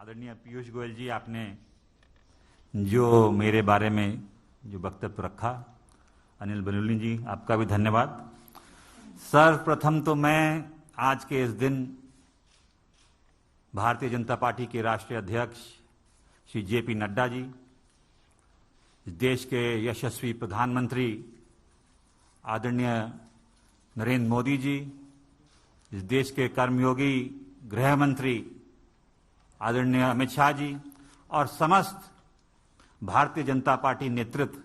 आदरणीय पीयूष गोयल जी, आपने जो मेरे बारे में जो वक्तव्य रखा, अनिल बलूनी जी, आपका भी धन्यवाद। सर्वप्रथम तो मैं आज के इस दिन भारतीय जनता पार्टी के राष्ट्रीय अध्यक्ष श्री जेपी नड्डा जी, इस देश के यशस्वी प्रधानमंत्री आदरणीय नरेंद्र मोदी जी, इस देश के कर्मयोगी गृह मंत्री आदरणीय अमित शाह जी और समस्त भारतीय जनता पार्टी नेतृत्व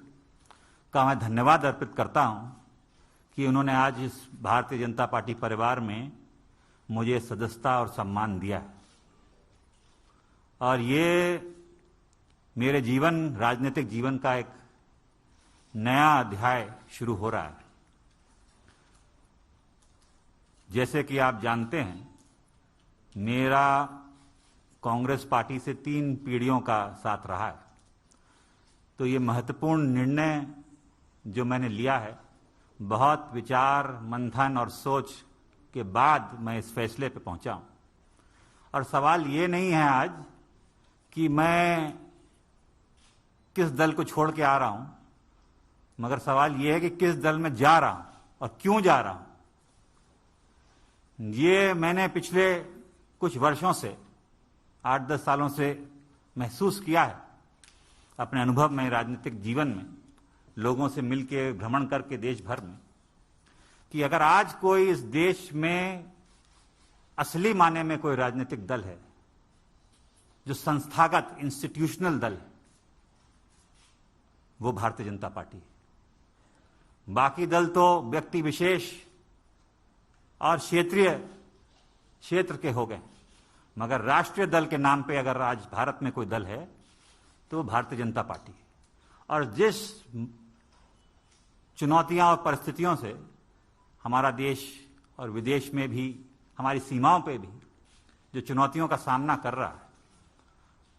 का मैं धन्यवाद अर्पित करता हूं कि उन्होंने आज इस भारतीय जनता पार्टी परिवार में मुझे सदस्यता और सम्मान दिया है। और ये मेरे राजनीतिक जीवन का एक नया अध्याय शुरू हो रहा है। जैसे कि आप जानते हैं, मेरा कांग्रेस पार्टी से 3 पीढ़ियों का साथ रहा है, तो ये महत्वपूर्ण निर्णय जो मैंने लिया है, बहुत विचार मंथन और सोच के बाद मैं इस फैसले पे पहुंचा हूं। और सवाल ये नहीं है आज कि मैं किस दल को छोड़ के आ रहा हूं, मगर सवाल ये है कि किस दल में जा रहा हूं और क्यों जा रहा हूं। ये मैंने पिछले कुछ वर्षों से 8-10 सालों से महसूस किया है अपने अनुभव में, राजनीतिक जीवन में, लोगों से मिलकर भ्रमण करके देश भर में, कि अगर आज कोई इस देश में असली माने में कोई राजनीतिक दल है जो संस्थागत इंस्टीट्यूशनल दल है, वो भारतीय जनता पार्टी है। बाकी दल तो व्यक्ति विशेष और क्षेत्र के हो गए, मगर राष्ट्रीय दल के नाम पे अगर आज भारत में कोई दल है तो भारतीय जनता पार्टी है। और जिस चुनौतियां और परिस्थितियों से हमारा देश और विदेश में भी, हमारी सीमाओं पे भी जो चुनौतियों का सामना कर रहा है,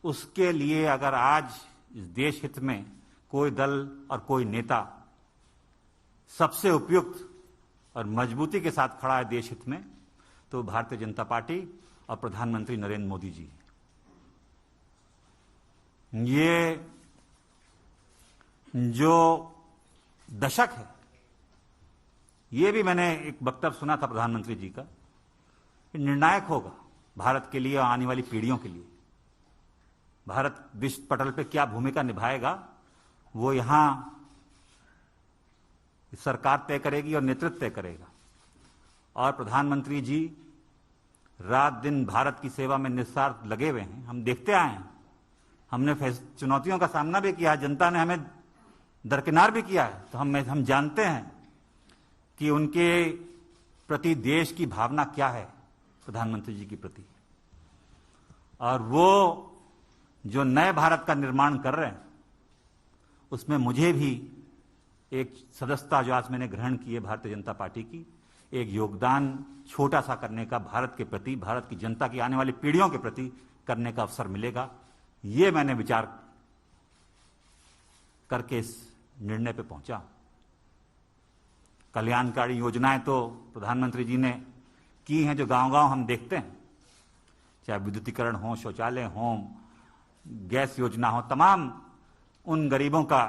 उसके लिए अगर आज इस देश हित में कोई दल और कोई नेता सबसे उपयुक्त और मजबूती के साथ खड़ा है देश हित में, तो भारतीय जनता पार्टी और प्रधानमंत्री नरेंद्र मोदी जी। ये जो दशक है, ये भी मैंने एक वक्तव्य सुना था प्रधानमंत्री जी का, निर्णायक होगा भारत के लिए और आने वाली पीढ़ियों के लिए। भारत विश्व पटल पे क्या भूमिका निभाएगा, वो यहां सरकार तय करेगी और नेतृत्व तय करेगा। और प्रधानमंत्री जी रात दिन भारत की सेवा में निस्वार्थ लगे हुए हैं। हम देखते आए हैं, हमने चुनौतियों का सामना भी किया, जनता ने हमें दरकिनार भी किया है, तो हम जानते हैं कि उनके प्रति देश की भावना क्या है, प्रधानमंत्री जी के प्रति। और वो जो नए भारत का निर्माण कर रहे हैं, उसमें मुझे भी एक सदस्यता जो आज मैंने ग्रहण की है भारतीय जनता पार्टी की, एक योगदान छोटा सा करने का भारत के प्रति, भारत की जनता की आने वाली पीढ़ियों के प्रति करने का अवसर मिलेगा। ये मैंने विचार करके इस निर्णय पे पहुंचा। कल्याणकारी योजनाएं तो प्रधानमंत्री जी ने की हैं, जो गांव-गांव हम देखते हैं, चाहे विद्युतीकरण हो, शौचालय हो, गैस योजना हो, तमाम उन गरीबों का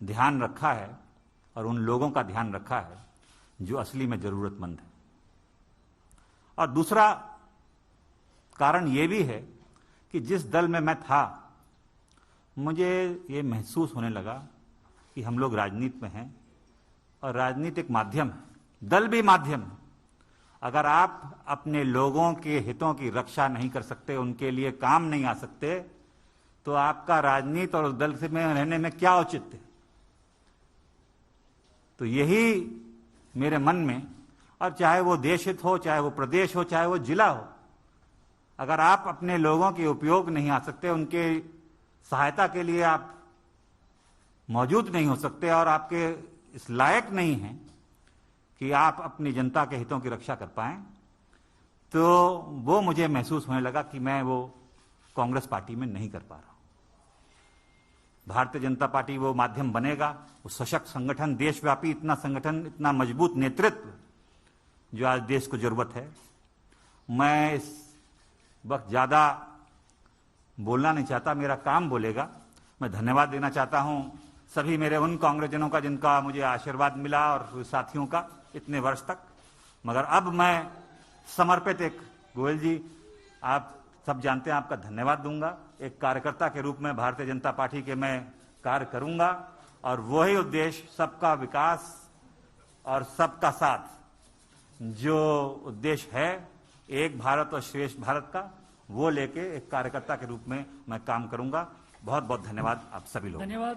ध्यान रखा है और उन लोगों का ध्यान रखा है जो असली में जरूरतमंद है। और दूसरा कारण यह भी है कि जिस दल में मैं था, मुझे ये महसूस होने लगा कि हम लोग राजनीति में हैं और राजनीति एक माध्यम है, दल भी माध्यम है। अगर आप अपने लोगों के हितों की रक्षा नहीं कर सकते, उनके लिए काम नहीं आ सकते, तो आपका राजनीति और उस दल से में रहने में क्या औचित्य है। तो यही मेरे मन में, और चाहे वो देश हित हो, चाहे वो प्रदेश हो, चाहे वो जिला हो, अगर आप अपने लोगों के उपयोग नहीं आ सकते, उनके सहायता के लिए आप मौजूद नहीं हो सकते और आपके इस लायक नहीं हैं कि आप अपनी जनता के हितों की रक्षा कर पाएं, तो वो मुझे महसूस होने लगा कि मैं वो कांग्रेस पार्टी में नहीं कर पा रहा हूं। भारतीय जनता पार्टी वो माध्यम बनेगा, वो सशक्त संगठन, देशव्यापी इतना संगठन, इतना मजबूत नेतृत्व जो आज देश को जरूरत है। मैं इस वक्त ज्यादा बोलना नहीं चाहता, मेरा काम बोलेगा। मैं धन्यवाद देना चाहता हूं सभी मेरे उन कांग्रेसजनों का जिनका मुझे आशीर्वाद मिला और साथियों का इतने वर्ष तक। मगर अब मैं समर्पित एक, गोयल जी आप सब जानते हैं, आपका धन्यवाद दूंगा। एक कार्यकर्ता के रूप में भारतीय जनता पार्टी के मैं कार्य करूंगा और वही उद्देश्य सबका विकास और सबका साथ, जो उद्देश्य है एक भारत और श्रेष्ठ भारत का, वो लेके एक कार्यकर्ता के रूप में मैं काम करूंगा। बहुत बहुत धन्यवाद आप सभी लोग। धन्यवाद।